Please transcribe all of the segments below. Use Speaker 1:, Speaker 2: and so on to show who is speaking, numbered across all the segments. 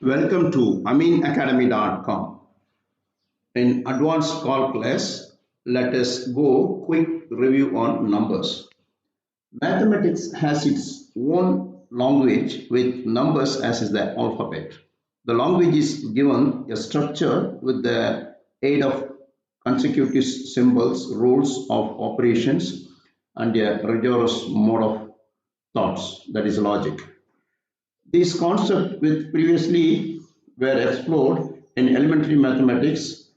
Speaker 1: Welcome to aminacademy.com. In advanced calculus, let us go quick review on numbers. Mathematics has its own language with numbers as is the alphabet. The language is given a structure with the aid of consecutive symbols, rules of operations, and a rigorous mode of thoughts, that is logic. These concepts which previously were explored in elementary mathematics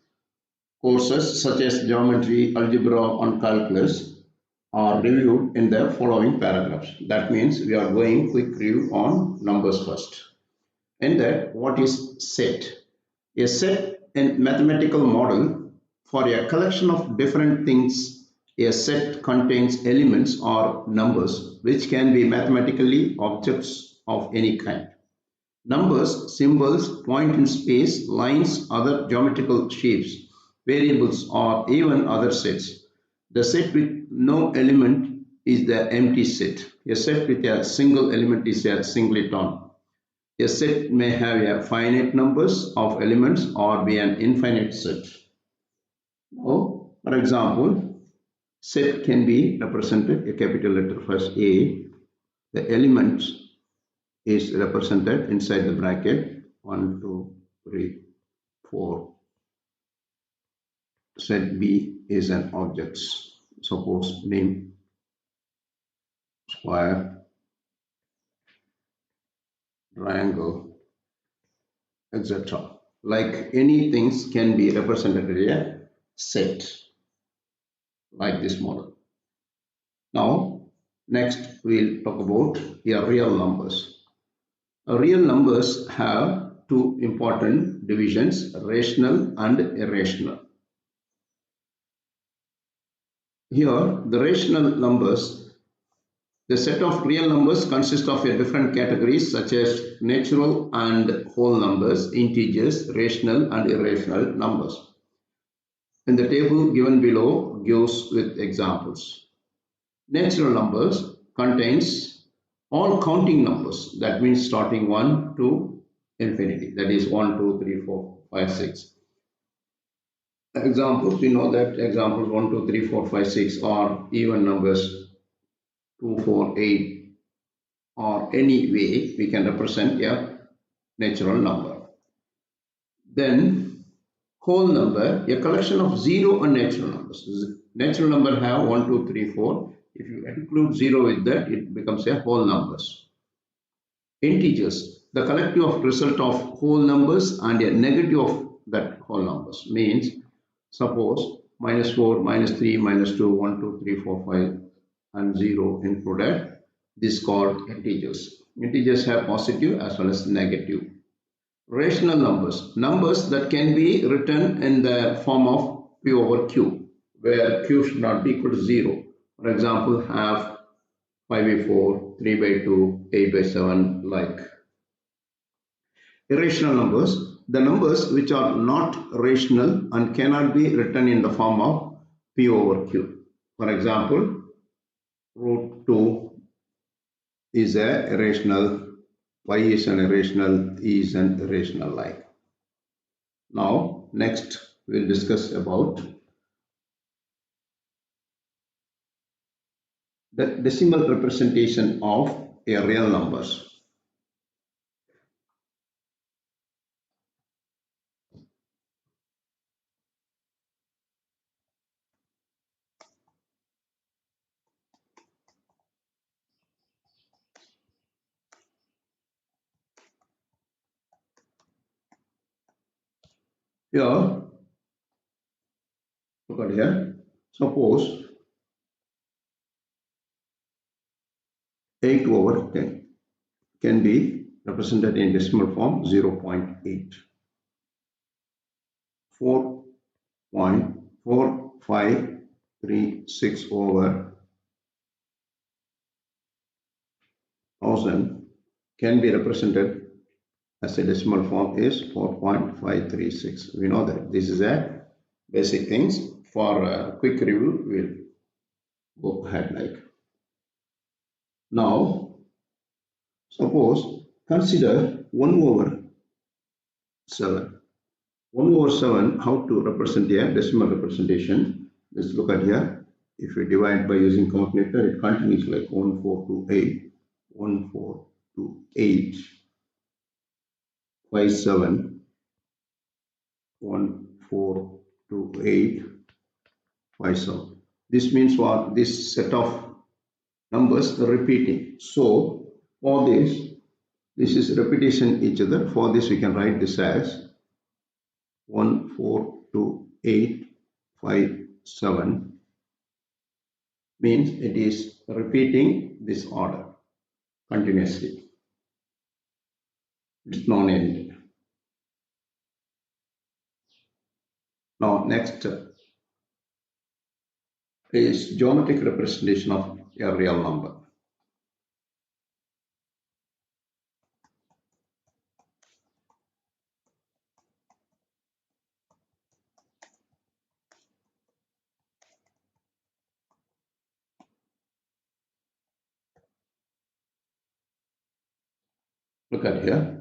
Speaker 1: courses such as geometry, algebra and calculus are reviewed in the following paragraphs. That means we are going quick review on numbers first. In that, what is set? A set in mathematical model for a collection of different things. A set contains elements or numbers which can be mathematically objects of any kind. Numbers, symbols, point in space, lines, other geometrical shapes, variables, or even other sets. The set with no element is the empty set. A set with a single element is a singleton. A set may have a finite numbers of elements or be an infinite set. Now, for example, set can be represented a capital letter first A. The elements is represented inside the bracket 1, 2, 3, 4. Set B is an object. Suppose name square, triangle, etc. Like any things can be represented in a set like this model. Now, next we'll talk about real numbers. Real numbers have two important divisions, rational and irrational. Here, the rational numbers, the set of real numbers consists of different categories such as natural and whole numbers, integers, rational and irrational numbers. In the table given below gives with examples. Natural numbers contains all counting numbers, that means starting 1 to infinity, that is 1, 2, 3, 4, 5, 6. Examples, we know that examples 1, 2, 3, 4, 5, 6 are even numbers, 2, 4, 8, or any way we can represent a natural number. Then whole number, a collection of zero and natural numbers. Natural number have 1, 2, 3, 4. If you include 0 with that, it becomes a whole numbers. Integers, the collective of result of whole numbers and a negative of that whole numbers. Means, suppose minus 4, minus 3, minus 2, 1, 2, 3, 4, 5 and 0 included. This is called integers. Integers have positive as well as negative. Rational numbers, numbers that can be written in the form of P over Q, where Q should not be equal to 0. For example, half, 5 by 4, 3 by 2, 8 by 7, like. Irrational numbers, the numbers which are not rational and cannot be written in the form of P over Q. For example, root 2 is a irrational, y is an irrational, e is an irrational, like. Now, next we'll discuss about the decimal representation of a real numbers. Here, look at here. Suppose 8 over 10 can be represented in decimal form 0.8. 4.4536 over 1000 can be represented as a decimal form is 4.536. We know that this is a basic things. For a quick review, we'll go ahead like. Now, suppose consider 1 over 7. 1 over 7, how to represent a decimal representation? Let's look at here. If we divide by using calculator, it continues like 1428, 1428, 57, 1428, 57. This means what? This set of numbers are repeating. So for this is repetition each other. For this, we can write this as 142857 means it is repeating this order continuously. It's non-end. Now next is geometric representation of a real number. Look at here.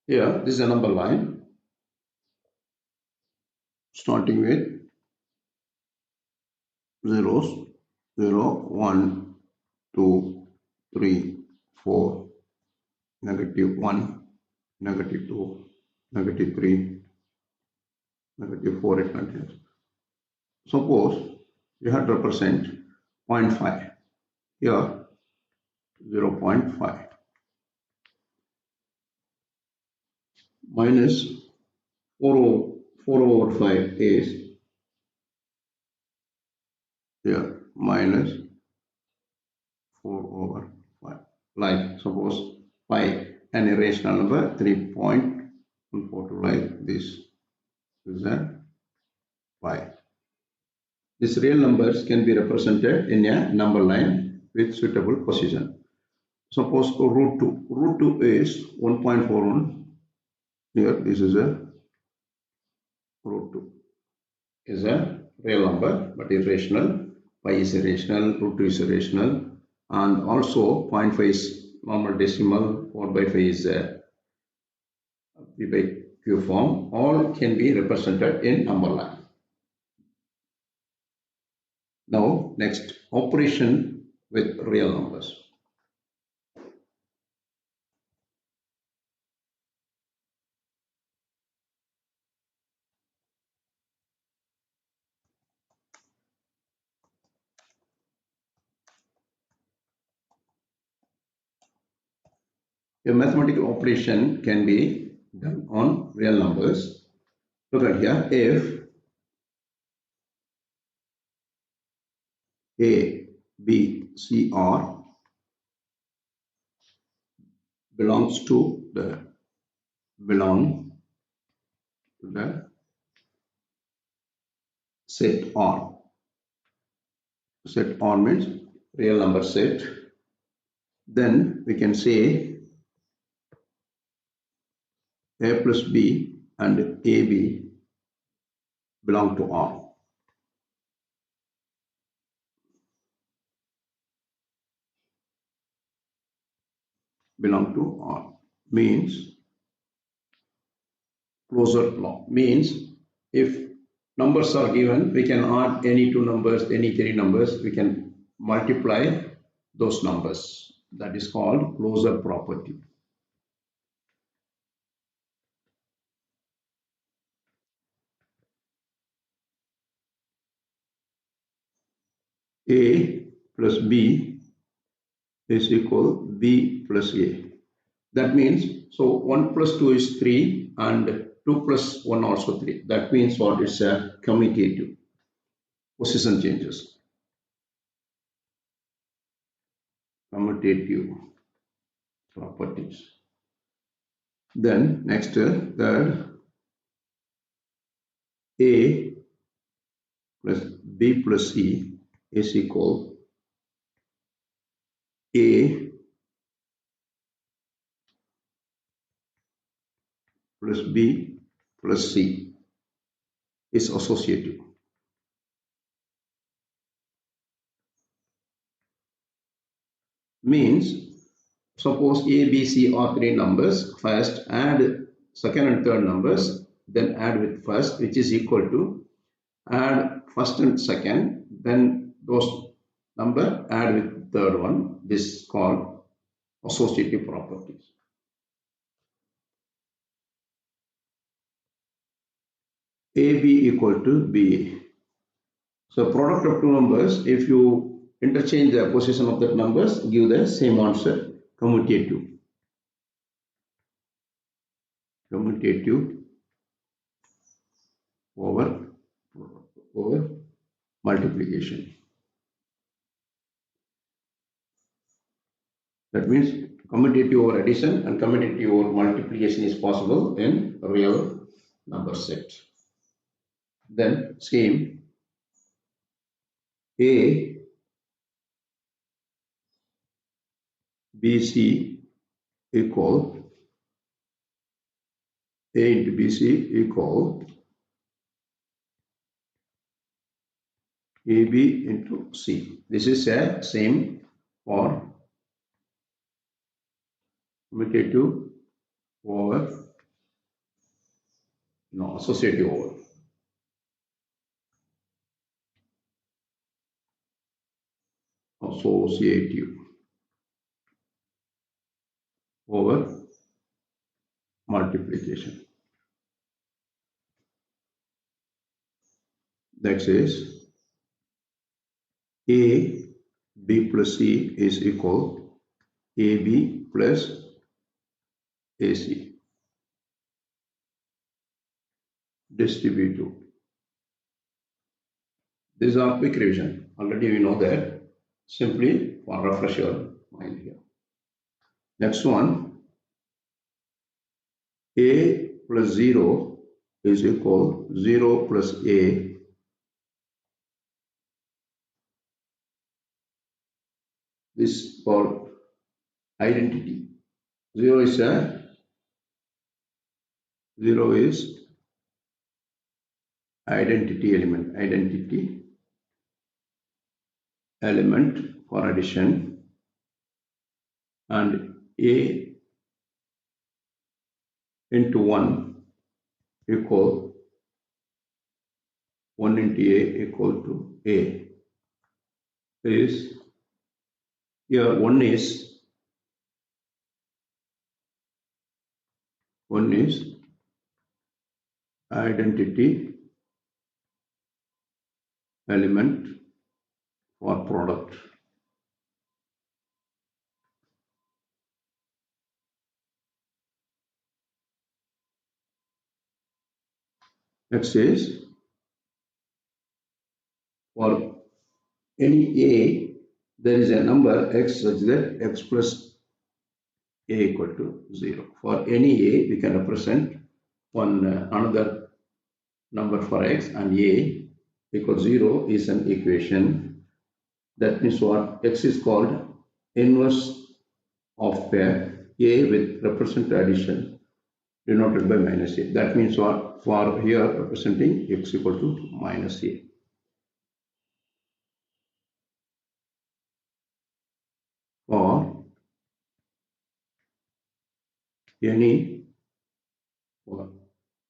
Speaker 1: Here, this is a number line starting with zeros 0, 1, 2, 3, 4, -1, -2, -3, -4, it continues. Suppose you have to represent 0.5. Here 0.5 minus 4 over 5 is here minus 4 over 5. Like suppose pi, an irrational number 3.142, like this is a pi. These real numbers can be represented in a number line with suitable position. Suppose root 2. Root 2 is 1.41. Here this is a root 2 is a real number but irrational. Pi is irrational, root 2 is irrational, and also 0.5 is normal decimal, 4 by 5 is a p by q form. All can be represented in number line. Now next, operation with real numbers. A mathematical operation can be done on real numbers. Look at here. If A, B, C, R belongs to the set R. Set R means real number set. Then we can say A plus B and AB belong to R. Belong to R means closure law. Means if numbers are given, we can add any two numbers, any three numbers, we can multiply those numbers. That is called closure property. A plus B is equal B plus A. That means, so 1 plus 2 is 3 and 2 plus 1 also 3. That means what is a commutative. Position changes. Commutative properties. Then next, third, A plus B plus C is equal A plus B plus C is associative. Means, suppose A, B, C are three numbers. First add second and third numbers, then add with first, which is equal to add first and second, then those number add with third one. This is called associative properties. AB equal to BA. So product of two numbers, if you interchange the position of the numbers, give the same answer, commutative. Commutative over multiplication. That means commutative over addition and commutative over multiplication is possible in real number set. Then same A, B, C equal A into B, C equal AB into C. This is a same for commutative over associative over. Associative over multiplication. That says A, B plus C is equal AB plus AC. Distributive. These are quick revision. Already we know that. Simply for refresh your mind here. Next one. A plus 0 is equal 0 plus A. This is called identity. 0 is identity element for addition, and A into 1 equal 1 into A equal to A is here 1 is identity element for product. Next is for any A there is a number x such that x plus A equal to 0. For any A we can represent one another number for x, and A equals 0 is an equation. That means what? X is called inverse of A with represent addition denoted by minus A. That means what? For here representing x equal to minus A. For any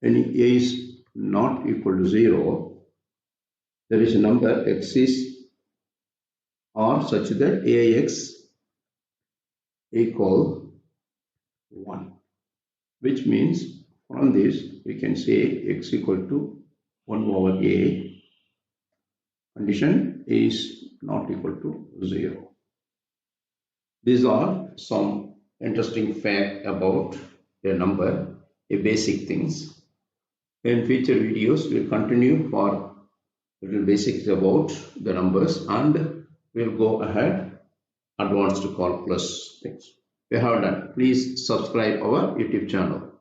Speaker 1: A is not equal to 0, there is a number x is or such that AX equal 1, which means from this we can say x equal to 1 over A, condition is not equal to 0. These are some interesting fact about a number, a basic things. In future videos we'll continue for little basics about the numbers, and we'll go ahead advanced calculus things. We have done. Please subscribe our YouTube channel.